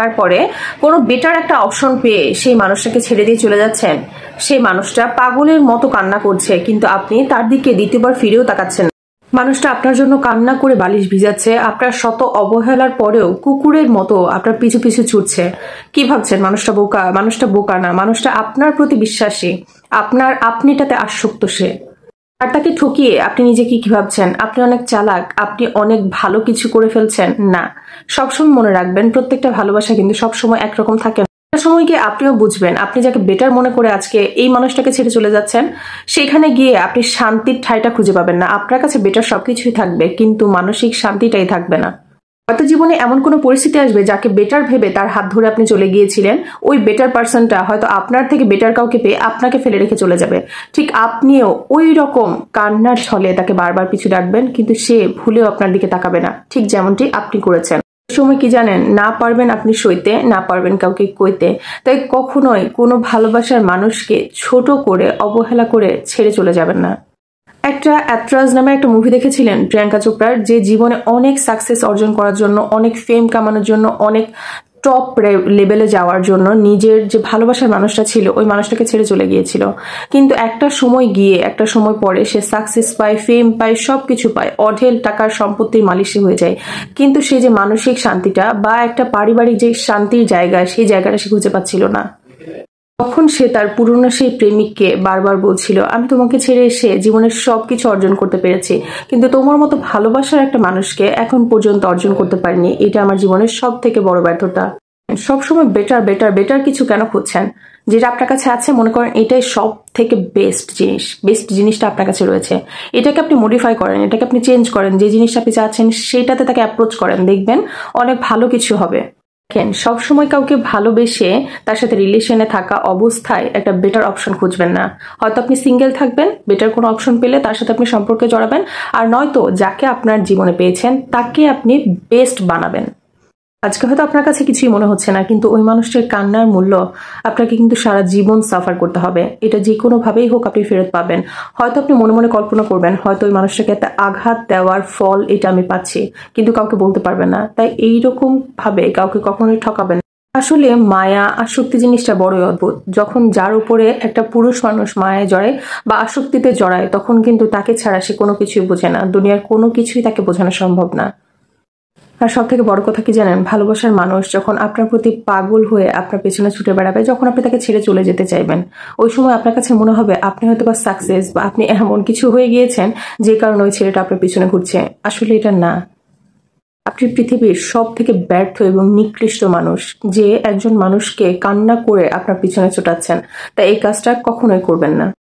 থাকার পরে কোনো বেটার একটা অপশন পেয়ে সেই মানুষটাকে ছেড়ে দিয়ে চলে যাচ্ছেন। সেই মানুষটা পাগলের মতো কান্না করছে, কিন্তু আপনি তার দিকে দ্বিতীয়বার ফিরেও তাকাচ্ছেন। মানুষটা আপনার জন্য কান্না করে বালিশ ভিজাচ্ছে, আপনার শত অবহেলার পরেও কুকুরের মতো আপনার পিছু পিছু ছুটছে। কি ভাবছেন মানুষটা বোকা? মানুষটা বোকা না, মানুষটা আপনার প্রতি বিশ্বাসী, আপনিটাতে আসক্ত সে। আর তাকে ঠকিয়ে আপনি নিজেকে কি ভাবছেন? আপনি অনেক চালাক, আপনি অনেক ভালো কিছু করে ফেলছেন। না, সবসময় মনে রাখবেন প্রত্যেকটা ভালোবাসা কিন্তু সবসময় একরকম থাকে না। একটা সময় গিয়ে আপনিও বুঝবেন, আপনি যাকে বেটার মনে করে আজকে এই মানুষটাকে ছেড়ে চলে যাচ্ছেন, সেখানে গিয়ে আপনি শান্তির ঠাঁইটা খুঁজে পাবেন না। আপনার কাছে বেটার সবকিছুই থাকবে, কিন্তু মানসিক শান্তিটাই থাকবে না। হয়তো জীবনে এমন কোনো পরিস্থিতি আসবে যাকে বেটার ভেবে তার হাত ধরে আপনি চলে গিয়েছিলেন, ওই বেটার পার্সনটা হয়তো আপনার থেকে বেটার কাউকে পেয়ে আপনাকে ফেলে রেখে চলে যাবে। ঠিক আপনিও ওই রকম কান্নার ছলে তাকে বারবার পিছু ডাকবেন, কিন্তু সে ভুলেও আপনার দিকে তাকাবে না, ঠিক যেমনটি আপনি করেছেন। সময় কি জানেন, না পারবেন আপনি সইতে, না পারবেন কাউকে কইতে। তাই কখনোই কোনো ভালোবাসার মানুষকে ছোট করে অবহেলা করে ছেড়ে চলে যাবেন না। একটা অ্যাট্রাস নামে একটা মুভি দেখেছিলেন প্রিয়াঙ্কা চোপড়ার, যে জীবনে অনেক সাকসেস অর্জন করার জন্য, অনেক ফেম কামানোর জন্য, অনেক টপ লেভেলে যাওয়ার জন্য নিজের যে ভালোবাসার মানুষটা ছিল ওই মানুষটাকে ছেড়ে চলে গিয়েছিল। কিন্তু একটা সময় গিয়ে একটা সময় পরে সে সাকসেস পায়, ফেম পায়, সবকিছু পায়, অঢেল টাকার সম্পত্তির মালিক সে হয়ে যায়, কিন্তু সে যে মানসিক শান্তিটা বা একটা পারিবারিক যে শান্তির জায়গা, সেই জায়গাটা সে খুঁজে পাচ্ছিল না। তখন সে তার পুরনো সেই প্রেমিককে বারবার বলছিল, আমি তোমাকে ছেড়ে এসে জীবনের সবকিছু অর্জন করতে পেরেছি, কিন্তু তোমার মতো ভালোবাসার একটা মানুষকে এখন পর্যন্ত অর্জন করতে পারিনি। এটা আমার জীবনের সব থেকে বড় ব্যর্থতা। সবসময় বেটার বেটার বেটার কিছু কেন খুঁজছেন? যেটা আপনার কাছে আছে মনে করেন এটাই সব থেকে বেস্ট জিনিসটা আপনার কাছে রয়েছে, এটাকে আপনি মডিফাই করেন, এটাকে আপনি চেঞ্জ করেন, যে জিনিসটা আপনি চাচ্ছেন সেটাতে তাকে অ্যাপ্রোচ করেন, দেখবেন অনেক ভালো কিছু হবে। সবসময় কাউকে ভালোবেসে তার সাথে রিলেশনে থাকা অবস্থায় একটা বেটার অপশন খুঁজবেন না। হয়তো আপনি সিঙ্গেল থাকবেন, বেটার কোনো অপশন পেলে তার সাথে আপনি সম্পর্কে জড়াবেন, আর নয়তো যাকে আপনার জীবনে পেয়েছেন তাকে আপনি বেস্ট বানাবেন। আজকে হয়তো আপনার কাছে কিছুই মনে হচ্ছে না, কিন্তু ওই মানুষটার কান্নার মূল্য আপনাকে কিন্তু সারা জীবন সাফার করতে হবে। এটা যে কোনো ভাবেই হোক আপনি ফেরত পাবেন। হয়তো আপনি মনে মনে কল্পনা করবেন, হয়তো ওই মানুষটাকে একটা আঘাত দেওয়ার ফল এটা আমি পাচ্ছি, কিন্তু কাউকে বলতে পারবেন না। তাই এইরকম ভাবে কাউকে কখনোই ঠকাবেন না। আসলে মায়া আসক্তি জিনিসটা বড়ই অদ্ভুত। যখন যার উপরে একটা পুরুষ মানুষ মায়ায় জড়ায় বা আসক্তিতে জড়ায়, তখন কিন্তু তাকে ছাড়া সে কোনো কিছুই বোঝে না, দুনিয়ার কোনো কিছুই তাকে বোঝানো সম্ভব না। আর সব থেকে বড় কথা কি জানেন, ভালোবাসার মানুষ যখন আপনার প্রতি পাগল হয়ে আপনার পেছনে ছুটে বেড়াবে, যখন আপনি তাকে ছেড়ে চলে যেতে চাইবেন, ওই সময় আপনার কাছে মনে হবে আপনি হয়তো বা সাকসেস, বা আপনি এমন কিছু হয়ে গিয়েছেন যে কারণে ওই ছেলেটা আপনার পিছনে ঘুরছে। আসলে এটা না, আপনি পৃথিবীর সব থেকে ব্যর্থ এবং নিকৃষ্ট মানুষ, যে একজন মানুষকে কান্না করে আপনার পিছনে ছোটাচ্ছেন। তাই এই কাজটা কখনোই করবেন না।